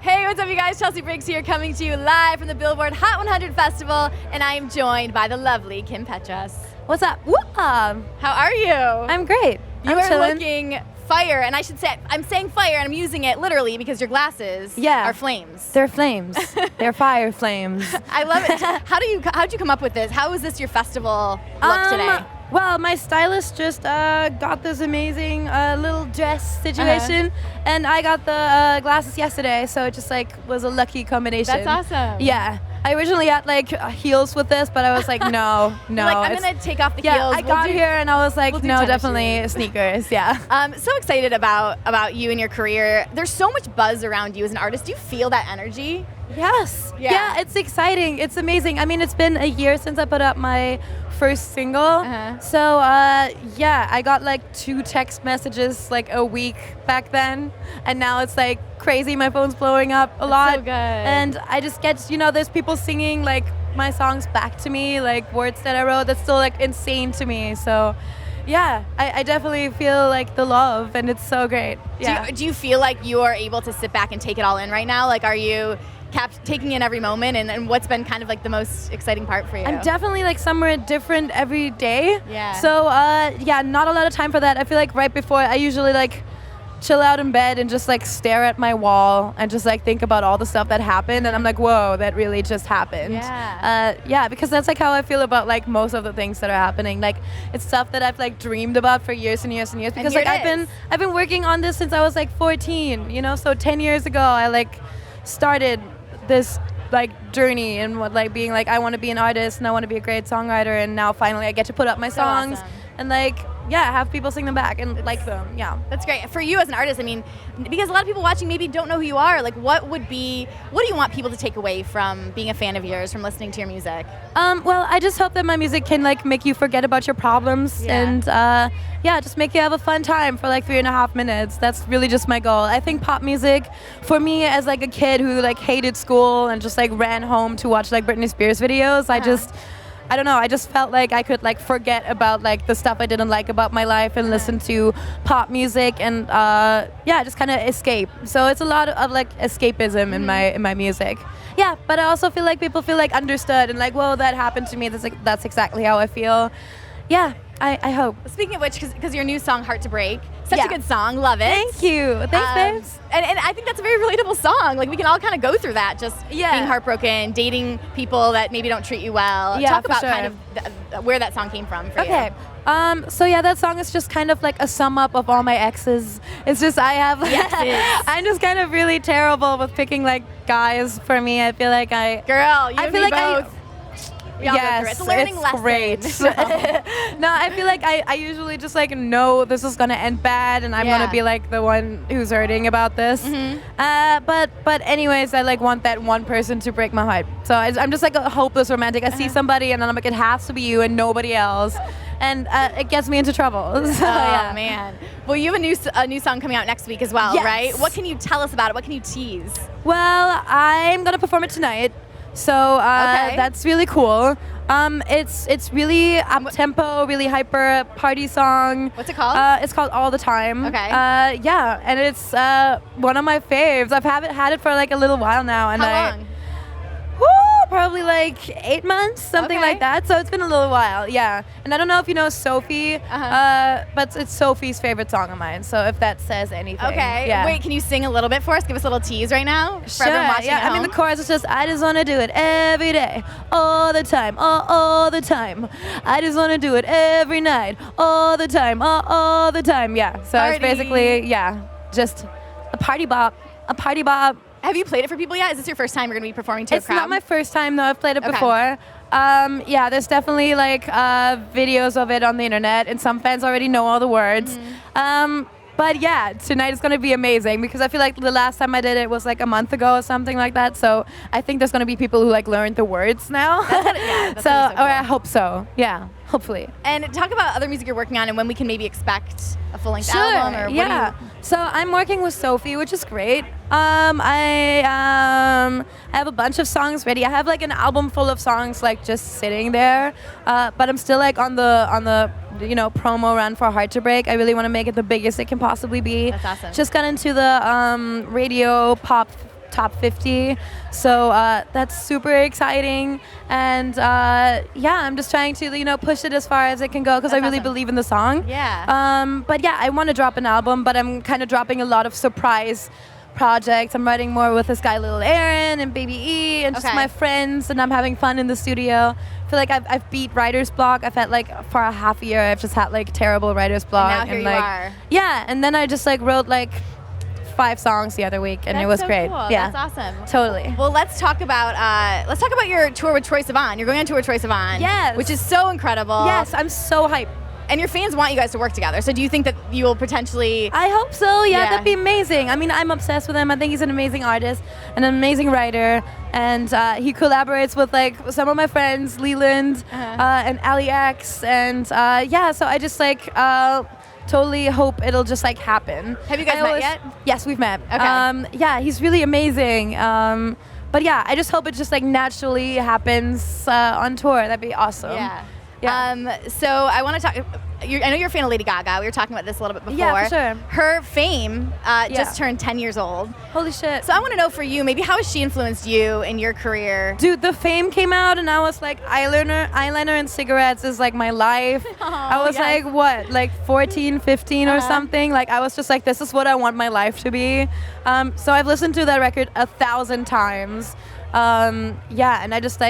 Hey, what's up, you guys? Chelsea Briggs here, coming to you live from the Billboard Hot 100 Festival, and I am joined by the lovely Kim Petras. What's up? How are you? I'm great. You I'm are chilling. looking fire, and I should say, I'm saying fire, and I'm using it literally because your glasses are flames. They're flames. They're fire flames. I love it. How'd you come up with this? How is this your festival look today? Well, my stylist just got this amazing little dress situation, and I got the glasses yesterday, so it just like was a lucky combination. That's awesome. Yeah. I originally had like heels with this, but I was like, no. You're like, I'm gonna take off the heels. I got here and I was like, we'll no, definitely sneakers. Yeah. So excited about you and your career. There's so much buzz around you as an artist. Do you feel that energy? Yes. Yeah, it's exciting. It's amazing. I mean, it's been a year since I put up my first single. So, I got like 2 text messages like a week back then. And now it's like crazy. My phone's blowing up a lot. So good. And I just get, there's people singing like my songs back to me, like words that I wrote. That's still like insane to me. So, yeah, I definitely feel like the love, and it's so great. Yeah. Do you feel like you are able to sit back and take it all in right now? Like, are you taking in every moment, and what's been kind of like the most exciting part for you? I'm definitely like somewhere different every day. Yeah. So, not a lot of time for that. I feel like right before I usually like chill out in bed and just like stare at my wall and just like think about all the stuff that happened, and I'm like, whoa, that really just happened. Because that's like how I feel about like most of the things that are happening. Like, it's stuff that I've like dreamed about for years and years and years, because like I've been working on this since I was like 14, so 10 years ago I like started this like journey and like being like, I want to be an artist and I want to be a great songwriter, and now finally I get to put up my songs and like have people sing them back and like them. That's great. For you as an artist, I mean, because a lot of people watching maybe don't know who you are, like what do you want people to take away from being a fan of yours, from listening to your music? Well, I just hope that my music can like make you forget about your problems and just make you have a fun time for like 3.5 minutes. That's really just my goal. I think pop music, for me as like a kid who like hated school and just like ran home to watch like Britney Spears videos, I don't know, I just felt like I could like forget about like the stuff I didn't like about my life and listen to pop music and just kind of escape. So it's a lot of like escapism in my music. Yeah, but I also feel like people feel like understood and like, whoa, that happened to me. That's exactly how I feel. Yeah, I hope. Speaking of which, because your new song, Heart to Break, such a good song, love it. Thank you. Thanks, babes. And I think that's a very relatable song. Like, we can all kind of go through that, just being heartbroken, dating people that maybe don't treat you well. Yeah, talk about kind of where that song came from for you. Okay. That song is just kind of like a sum up of all my exes. It's just I'm just kind of really terrible with picking like guys. For me, I feel like Girl, you and me both. Yes, it's a learning lesson. Great. No, I feel like I usually just like know this is gonna end bad, and I'm gonna be like the one who's hurting about this. But anyways, I like want that one person to break my heart. So I'm just like a hopeless romantic. I see somebody, and then I'm like, it has to be you and nobody else, and it gets me into trouble. So, man. Well, you have a new song coming out next week as well, right? What can you tell us about it? What can you tease? Well, I'm gonna perform it tonight. So that's really cool. It's really up-tempo, really hyper party song. What's it called? It's called All the Time. Okay. And it's one of my faves. I've had it for like a little while now. And How long? Probably like 8 months, something like that. So it's been a little while, And I don't know if you know Sophie, but it's Sophie's favorite song of mine. So if that says anything. Okay. Yeah. Wait, can you sing a little bit for us? Give us a little tease right now for everyone watching at home. I mean, the chorus is just, I just want to do it every day, all the time, all the time. I just want to do it every night, all the time, all the time. Yeah. So Party. It's basically, just a party bop, Have you played it for people yet? Is this your first time you're going to be performing to a crowd? It's not my first time, though. I've played it before. There's definitely like videos of it on the internet, and some fans already know all the words. But yeah, tonight is going to be amazing, because I feel like the last time I did it was like a month ago or something like that. So I think there's going to be people who like learned the words now. That's so cool. Or I hope so. Yeah, hopefully. And talk about other music you're working on and when we can maybe expect a full-length album. Or So I'm working with Sophie, which is great. I have a bunch of songs ready. I have like an album full of songs like just sitting there, but I'm still like on the promo run for Heart to Break. I really want to make it the biggest it can possibly be. That's awesome. Just got into the radio pop top 50. So that's super exciting. And I'm just trying to, push it as far as it can go because I really believe in the song. Yeah. But yeah, I want to drop an album, but I'm kind of dropping a lot of surprise projects. I'm writing more with this guy Lil Aaron and Baby E and just my friends, and I'm having fun in the studio. I feel like I've beat writer's block. I've had for a half a year I've just had terrible writer's block. And now here you are. Yeah, and then I just wrote 5 songs the other week, and That's it was so great. Cool. Yeah, that's awesome. Totally. Well, let's talk about your tour with Troye Sivan. You're going on tour with Troye Sivan. Yes. Which is so incredible. Yes, I'm so hyped. And your fans want you guys to work together. So do you think that you will potentially... I hope so. Yeah, that'd be amazing. I mean, I'm obsessed with him. I think he's an amazing artist, an amazing writer, and he collaborates with some of my friends, Leland and Ali X, and so I just totally hope it'll just happen. Have you guys met yet? Yes, we've met. Okay. He's really amazing. But yeah, I just hope it just naturally happens on tour. That'd be awesome. Yeah. Yeah. So I want to talk. I know you're a fan of Lady Gaga. We were talking about this a little bit before. Yeah, for sure. Her fame just turned 10 years old. Holy shit. So I want to know for you, maybe how has she influenced you in your career? Dude, the Fame came out and I was eyeliner and cigarettes is my life. I was 14, 15 or something. I was just this is what I want my life to be. So I've listened to that record 1,000 times. And I just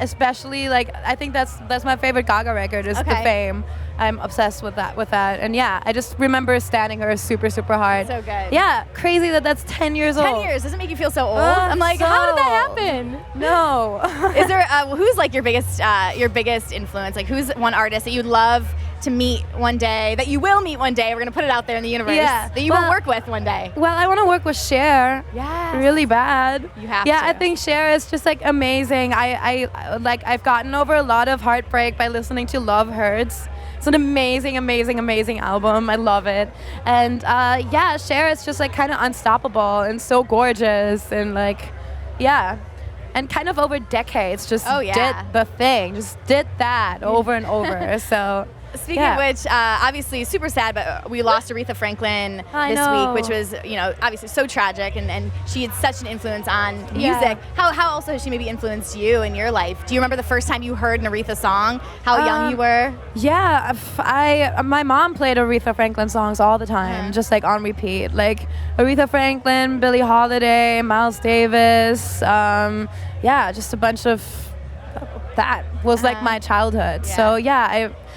especially I think that's my favorite Gaga record is The Fame. I'm obsessed with that. And yeah, I just remember standing her super, super hard. So good. Yeah, crazy that's 10 years old. 10 years. Doesn't it make you feel so old? I'm how did that happen? No. Is there who's your biggest influence? Who's one artist that you'd love to meet one day, that you will meet one day? We're gonna put it out there in the universe. Yeah. That you will work with one day. Well, I want to work with Cher. Yes. Really bad. You have Yeah, to. I think Cher is just amazing. I've gotten over a lot of heartbreak by listening to Love Hurts. It's an amazing, amazing, amazing album. I love it. And Cher is just kind of unstoppable and so gorgeous and and kind of over decades just did the thing, just did that over and over. So Speaking of which, obviously super sad, but we lost Aretha Franklin this week, which was, obviously so tragic, and she had such an influence on music. How also has she maybe influenced you in your life? Do you remember the first time you heard an Aretha song? How young you were? Yeah, my mom played Aretha Franklin songs all the time, just on repeat. Aretha Franklin, Billie Holiday, Miles Davis, just a bunch of that was my childhood. Yeah. So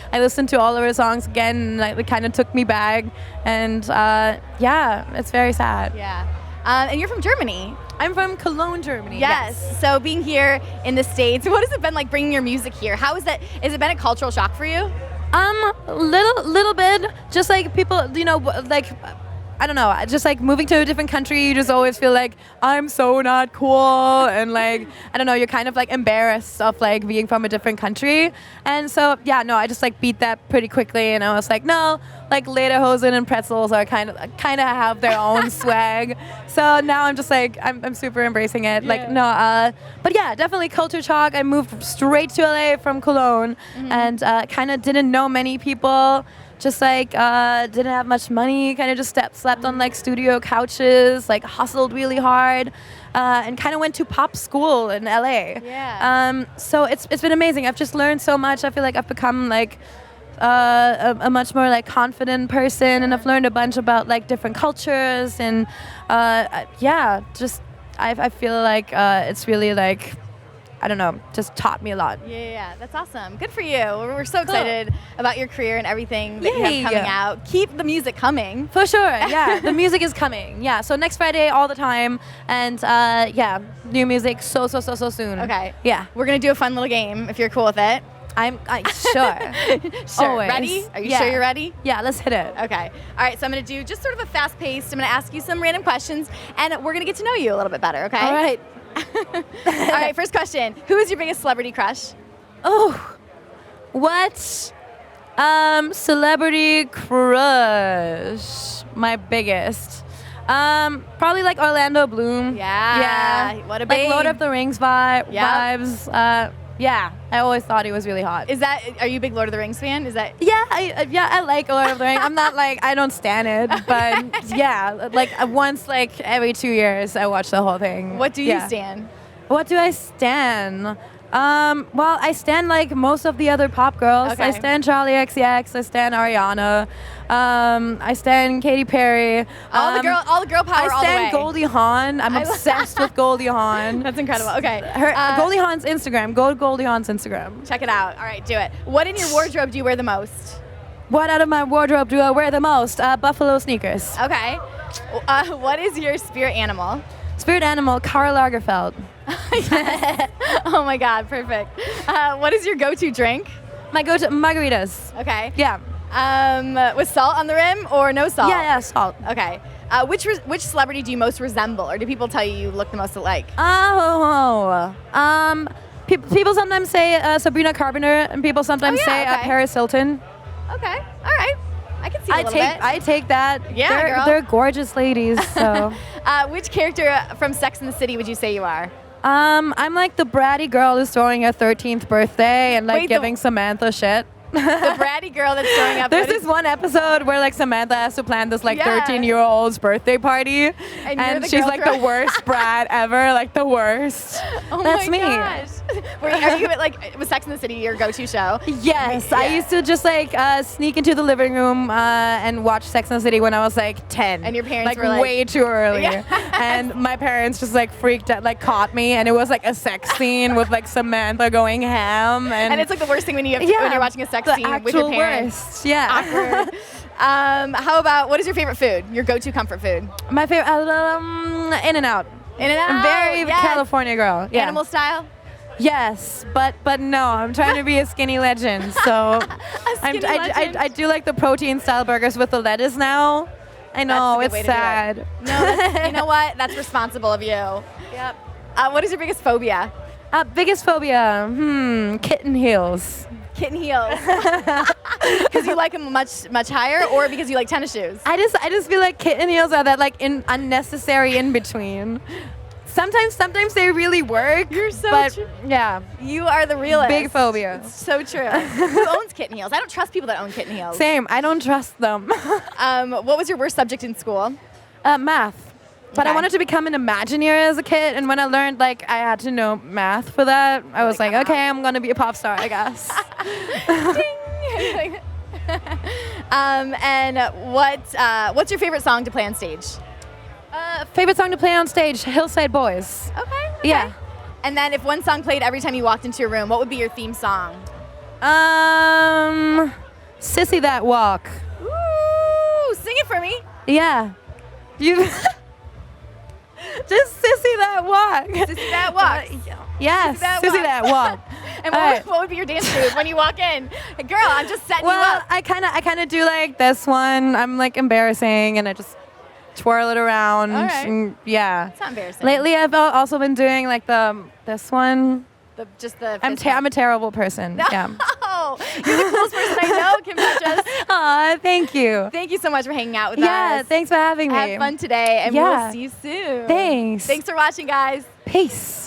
I listened to all of her songs again, and it kind of took me back. And it's very sad. Yeah. And you're from Germany. I'm from Cologne, Germany. Yes. So being here in the States, what has it been like bringing your music here? How is that? Has it been a cultural shock for you? Little bit. Just people, I don't know, just moving to a different country, you just always feel I'm so not cool, and I don't know, you're kind of embarrassed of being from a different country. And so I just beat that pretty quickly, and I was no, lederhosen and pretzels are kind of have their own swag. So now I'm just I'm super embracing it. But yeah, definitely culture shock. I moved straight to LA from Cologne, and kind of didn't know many people. Just didn't have much money, kind of just slept on studio couches, hustled really hard, and kind of went to pop school in LA. Yeah. So it's been amazing. I've just learned so much. I feel I've become a much more confident person, and I've learned a bunch about different cultures, and I feel it's really I don't know, just taught me a lot. Yeah, that's awesome. Good for you. We're so excited about your career and everything that you have coming out. Keep the music coming. For sure, yeah. The music is coming. Yeah, so next Friday all the time, and new music so soon. Okay. Yeah. We're going to do a fun little game if you're cool with it. I'm sure. Sure. Always. Ready? Are you sure you're ready? Yeah, let's hit it. Okay. All right, so I'm going to do just sort of a fast-paced, I'm going to ask you some random questions, and we're going to get to know you a little bit better, okay? All right. All right, first question. Who is your biggest celebrity crush? Oh, what? Celebrity crush. My biggest. Probably Orlando Bloom. Yeah. What a babe. Lord of the Rings vibes. Yeah, I always thought he was really hot. Are you a big Lord of the Rings fan? Is that? Yeah, I like Lord of the Rings. I'm not like, I don't stan it, but yeah, like once like every 2 years I watch the whole thing. What do you stan? What do I stan? Well, I stan like most of the other pop girls. Okay. I stan Charlie XCX. I stan Ariana. I stan Katy Perry. All the girl power all the way. I stan Goldie Hawn. I'm obsessed with Goldie Hawn. That's incredible. Okay. Goldie Hawn's Instagram. Go to Goldie Hawn's Instagram. Check it out. All right, do it. What in your wardrobe do you wear the most? What out of my wardrobe do I wear the most? Buffalo sneakers. Okay. What is your spirit animal? Spirit animal, Karl Lagerfeld. Yes. Oh my God, perfect. What is your go-to drink? My go-to margaritas. Okay. Yeah. With salt on the rim or no salt? Yeah, salt. Okay. Which celebrity do you most resemble, or do people tell you look the most alike? People sometimes say Sabrina Carpenter, and people sometimes say Paris Hilton. Okay. All right. I can see a little bit. I take that. Yeah, girl. They're gorgeous ladies. So. Which character from Sex and the City would you say you are? I'm like the bratty girl who's throwing her 13th birthday and like giving Samantha shit. The bratty girl that's showing up. There's this one episode where like Samantha has to plan this like 13-year-old's birthday party, and she's like the worst brat ever, like the worst. Oh That's my me. Gosh. Are you like, was Sex and the City your go-to show? Yes, I used to just like sneak into the living room and watch Sex and the City when I was like 10. And your parents like were like way too early. Yeah. And my parents just like freaked out, like caught me, and it was like a sex scene with like Samantha going ham, and it's like the worst thing when you have to, when you're watching a sex scene with your parents. Worst. Yeah. Awkward. How about, what is your favorite food? Your go-to comfort food? My favorite, In-N-Out. In-N-Out. I'm very California girl. Yeah. Animal style. Yes, but no, I'm trying to be a skinny legend. So I do like the protein style burgers with the lettuce now. I know, it's sad. No, you know what? That's responsible of you. Yep. What is your biggest phobia? Biggest phobia? Kitten heels. Kitten heels. Because you like them much higher, or because you like tennis shoes? I just feel like kitten heels are that like unnecessary in between. Sometimes they really work. You're so true. Yeah. You are the realist. Big phobia. It's so true. Who owns kitten heels? I don't trust people that own kitten heels. Same. I don't trust them. What was your worst subject in school? Math. But I wanted to become an Imagineer as a kid, and when I learned like I had to know math for that, I was like, okay, I'm gonna be a pop star, I guess. Ding. And what's your favorite song to play on stage? Favorite song to play on stage? Hillside Boys. Okay. Yeah. And then if one song played every time you walked into your room, what would be your theme song? Sissy That Walk. Ooh, sing it for me. Yeah. You. Just Sissy That Walk. Sissy That Walk. Yes, Sissy That Walk. And what would be your dance move when you walk in? Hey, girl, I'm just setting you up. Well, I kind of do like this one. I'm like embarrassing, and I just twirl it around. All right. And, yeah. It's not embarrassing. Lately, I've also been doing like this one. I'm a terrible person. No. Yeah. You're the coolest person I know, Kim Petras. Aw, thank you. Thank you so much for hanging out with us. Yeah, thanks for having me. Have fun today, and we'll see you soon. Thanks. Thanks for watching, guys. Peace.